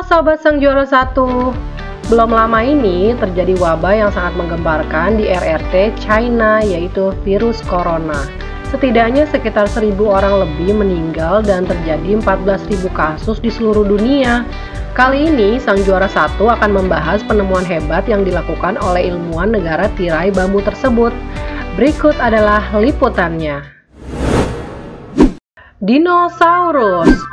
Sobat Sang Juara 1, belum lama ini terjadi wabah yang sangat menggemparkan di RRT China, yaitu virus corona. Setidaknya sekitar 1.000 orang lebih meninggal dan terjadi 14.000 kasus di seluruh dunia. Kali ini Sang Juara 1 akan membahas penemuan hebat yang dilakukan oleh ilmuwan negara tirai bambu tersebut. Berikut adalah liputannya. Dinosaurus.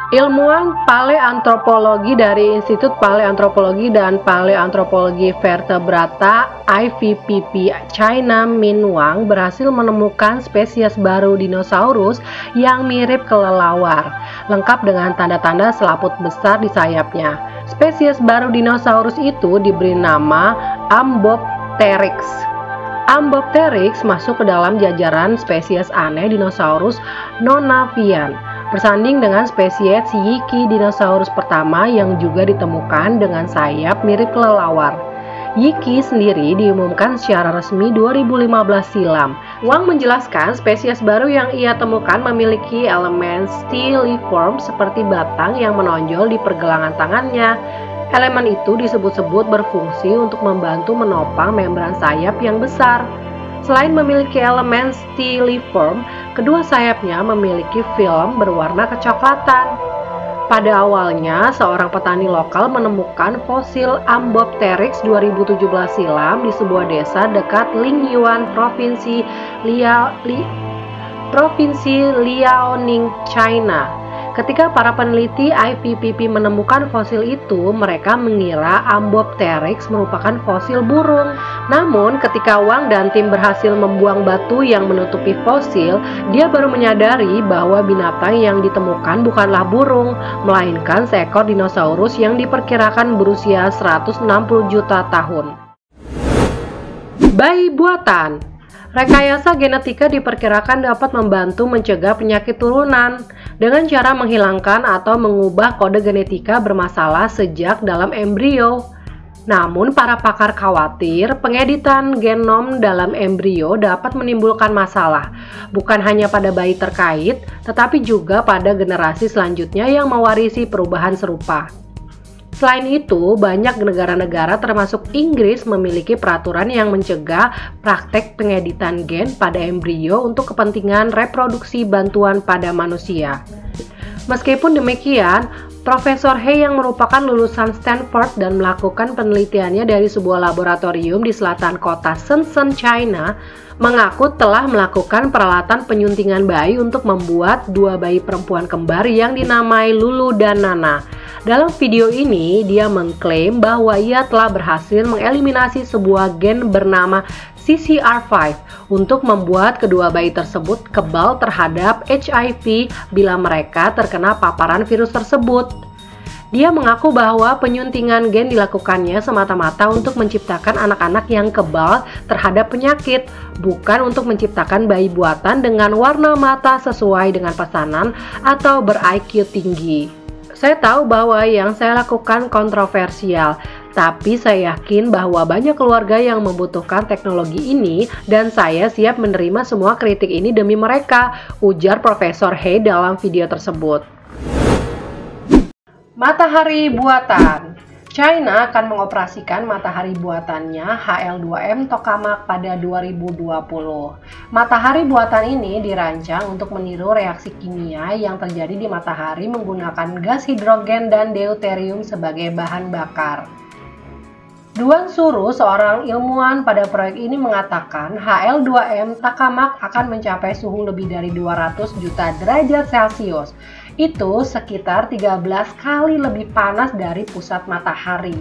Ilmuwan paleantropologi dari Institut Paleantropologi dan Paleantropologi Vertebrata IVPP China Min Wang berhasil menemukan spesies baru dinosaurus yang mirip kelelawar, lengkap dengan tanda-tanda selaput besar di sayapnya. Spesies baru dinosaurus itu diberi nama Ambopteryx. Ambopteryx masuk ke dalam jajaran spesies aneh dinosaurus nonavian, bersanding dengan spesies Yiki dinosaurus pertama yang juga ditemukan dengan sayap mirip kelelawar. Yiki sendiri diumumkan secara resmi 2015 silam. Wang menjelaskan spesies baru yang ia temukan memiliki elemen styliform seperti batang yang menonjol di pergelangan tangannya. Elemen itu disebut-sebut berfungsi untuk membantu menopang membran sayap yang besar. Selain memiliki elemen styliform, kedua sayapnya memiliki film berwarna kecoklatan. Pada awalnya, seorang petani lokal menemukan fosil Ambopteryx 2017 silam di sebuah desa dekat Lingyuan, Provinsi Liaoning, China. Ketika para peneliti IVPP menemukan fosil itu, mereka mengira Ambopteryx merupakan fosil burung. Namun, ketika Wang dan tim berhasil membuang batu yang menutupi fosil, dia baru menyadari bahwa binatang yang ditemukan bukanlah burung, melainkan seekor dinosaurus yang diperkirakan berusia 160 juta tahun. Bayi buatan. Rekayasa genetika diperkirakan dapat membantu mencegah penyakit turunan dengan cara menghilangkan atau mengubah kode genetika bermasalah sejak dalam embrio. Namun, para pakar khawatir pengeditan genom dalam embrio dapat menimbulkan masalah, bukan hanya pada bayi terkait, tetapi juga pada generasi selanjutnya yang mewarisi perubahan serupa. Selain itu, banyak negara-negara termasuk Inggris memiliki peraturan yang mencegah praktek pengeditan gen pada embrio untuk kepentingan reproduksi bantuan pada manusia. Meskipun demikian, Profesor He yang merupakan lulusan Stanford dan melakukan penelitiannya dari sebuah laboratorium di selatan kota Shenzhen, China, mengaku telah melakukan peralatan penyuntingan bayi untuk membuat dua bayi perempuan kembar yang dinamai Lulu dan Nana. Dalam video ini, dia mengklaim bahwa ia telah berhasil mengeliminasi sebuah gen bernama CCR5 untuk membuat kedua bayi tersebut kebal terhadap HIV bila mereka terkena paparan virus tersebut. Dia mengaku bahwa penyuntingan gen dilakukannya semata-mata untuk menciptakan anak-anak yang kebal terhadap penyakit, bukan untuk menciptakan bayi buatan dengan warna mata sesuai dengan pesanan atau ber-IQ tinggi. Saya tahu bahwa yang saya lakukan kontroversial, tapi saya yakin bahwa banyak keluarga yang membutuhkan teknologi ini dan saya siap menerima semua kritik ini demi mereka, ujar Profesor He dalam video tersebut. Matahari buatan. China akan mengoperasikan matahari buatannya HL2M Tokamak pada 2020. Matahari buatan ini dirancang untuk meniru reaksi kimia yang terjadi di matahari menggunakan gas hidrogen dan deuterium sebagai bahan bakar. Duan Suru, seorang ilmuwan pada proyek ini mengatakan HL2M Tokamak akan mencapai suhu lebih dari 200 juta derajat Celcius. Itu sekitar 13 kali lebih panas dari pusat matahari.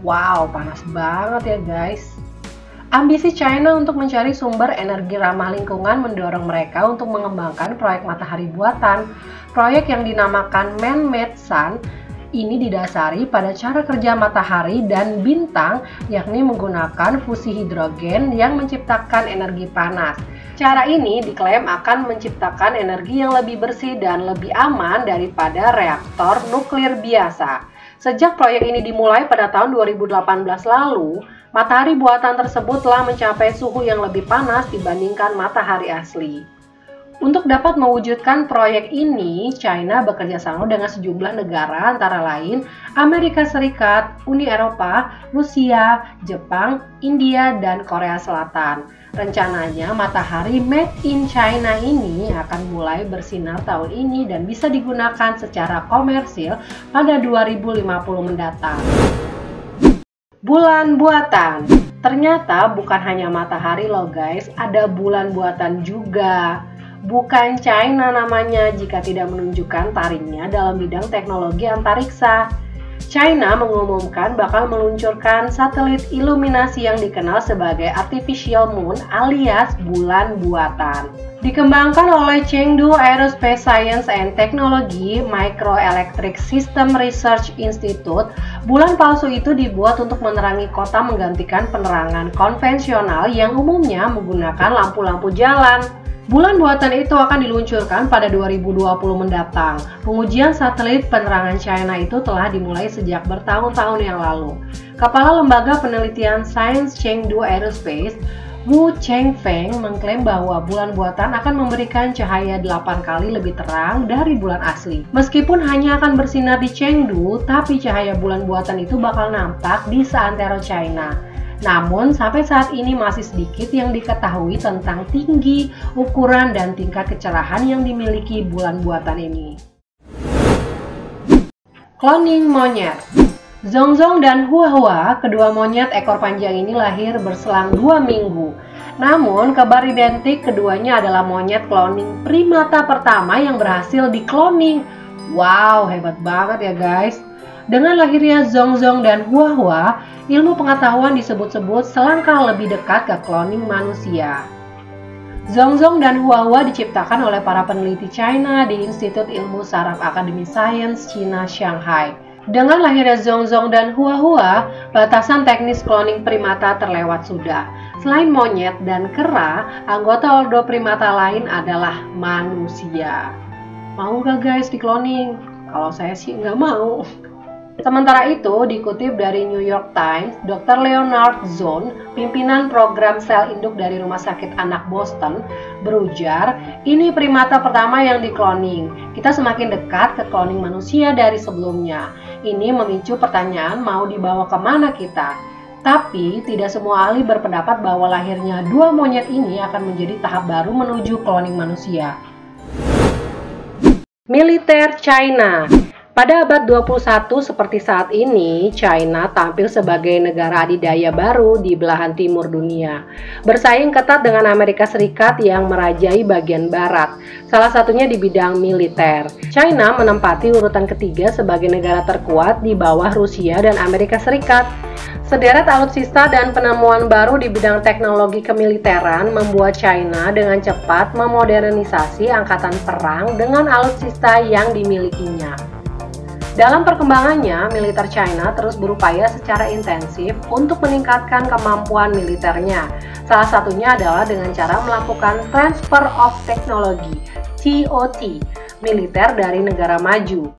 Wow, panas banget ya guys. Ambisi China untuk mencari sumber energi ramah lingkungan mendorong mereka untuk mengembangkan proyek matahari buatan. Proyek yang dinamakan Man-Made Sun ini didasari pada cara kerja matahari dan bintang, yakni menggunakan fusi hidrogen yang menciptakan energi panas. Cara ini diklaim akan menciptakan energi yang lebih bersih dan lebih aman daripada reaktor nuklir biasa. Sejak proyek ini dimulai pada tahun 2018 lalu, matahari buatan tersebut telah mencapai suhu yang lebih panas dibandingkan matahari asli. Untuk dapat mewujudkan proyek ini, China bekerja sama dengan sejumlah negara antara lain Amerika Serikat, Uni Eropa, Rusia, Jepang, India, dan Korea Selatan. Rencananya matahari made in China ini akan mulai bersinar tahun ini dan bisa digunakan secara komersil pada 2050 mendatang. Bulan buatan. Ternyata bukan hanya matahari loh guys, ada bulan buatan juga. Bukan China namanya jika tidak menunjukkan taringnya dalam bidang teknologi antariksa. China mengumumkan bakal meluncurkan satelit iluminasi yang dikenal sebagai Artificial Moon alias bulan buatan. Dikembangkan oleh Chengdu Aerospace Science and Technology Microelectric System Research Institute, bulan palsu itu dibuat untuk menerangi kota menggantikan penerangan konvensional yang umumnya menggunakan lampu-lampu jalan. Bulan buatan itu akan diluncurkan pada 2020 mendatang. Pengujian satelit penerangan China itu telah dimulai sejak bertahun-tahun yang lalu. Kepala Lembaga Penelitian Sains Chengdu Aerospace, Wu Chengfeng, mengklaim bahwa bulan buatan akan memberikan cahaya 8 kali lebih terang dari bulan asli. Meskipun hanya akan bersinar di Chengdu, tapi cahaya bulan buatan itu bakal nampak di seantero China. Namun, sampai saat ini masih sedikit yang diketahui tentang tinggi, ukuran, dan tingkat kecerahan yang dimiliki bulan buatan ini. Cloning monyet. Zhongzhong dan Huahua, kedua monyet ekor panjang ini lahir berselang 2 minggu. Namun, kabar identik keduanya adalah monyet cloning primata pertama yang berhasil dikloning. Wow, hebat banget ya guys. Dengan lahirnya Zhongzhong dan Huahua, ilmu pengetahuan disebut-sebut selangkah lebih dekat ke cloning manusia. Zhongzhong dan Huahua diciptakan oleh para peneliti China di Institut Ilmu Saraf Akademi Sains Cina Shanghai. Dengan lahirnya Zhongzhong dan Huahua, batasan teknis cloning primata terlewat sudah. Selain monyet dan kera, anggota ordo primata lain adalah manusia. Mau gak guys di cloning? Kalau saya sih nggak mau. Sementara itu, dikutip dari New York Times, Dr. Leonard Zone, pimpinan program sel induk dari Rumah Sakit Anak Boston, berujar, ini primata pertama yang dikloning. Kita semakin dekat ke cloning manusia dari sebelumnya. Ini memicu pertanyaan mau dibawa kemana kita. Tapi, tidak semua ahli berpendapat bahwa lahirnya dua monyet ini akan menjadi tahap baru menuju cloning manusia. Militer China. Pada abad 21 seperti saat ini, China tampil sebagai negara adidaya baru di belahan timur dunia. Bersaing ketat dengan Amerika Serikat yang merajai bagian barat, salah satunya di bidang militer. China menempati urutan ketiga sebagai negara terkuat di bawah Rusia dan Amerika Serikat. Sederet alutsista dan penemuan baru di bidang teknologi kemiliteran membuat China dengan cepat memodernisasi angkatan perang dengan alutsista yang dimilikinya. Dalam perkembangannya, militer China terus berupaya secara intensif untuk meningkatkan kemampuan militernya. Salah satunya adalah dengan cara melakukan transfer of technology (TOT) militer dari negara maju.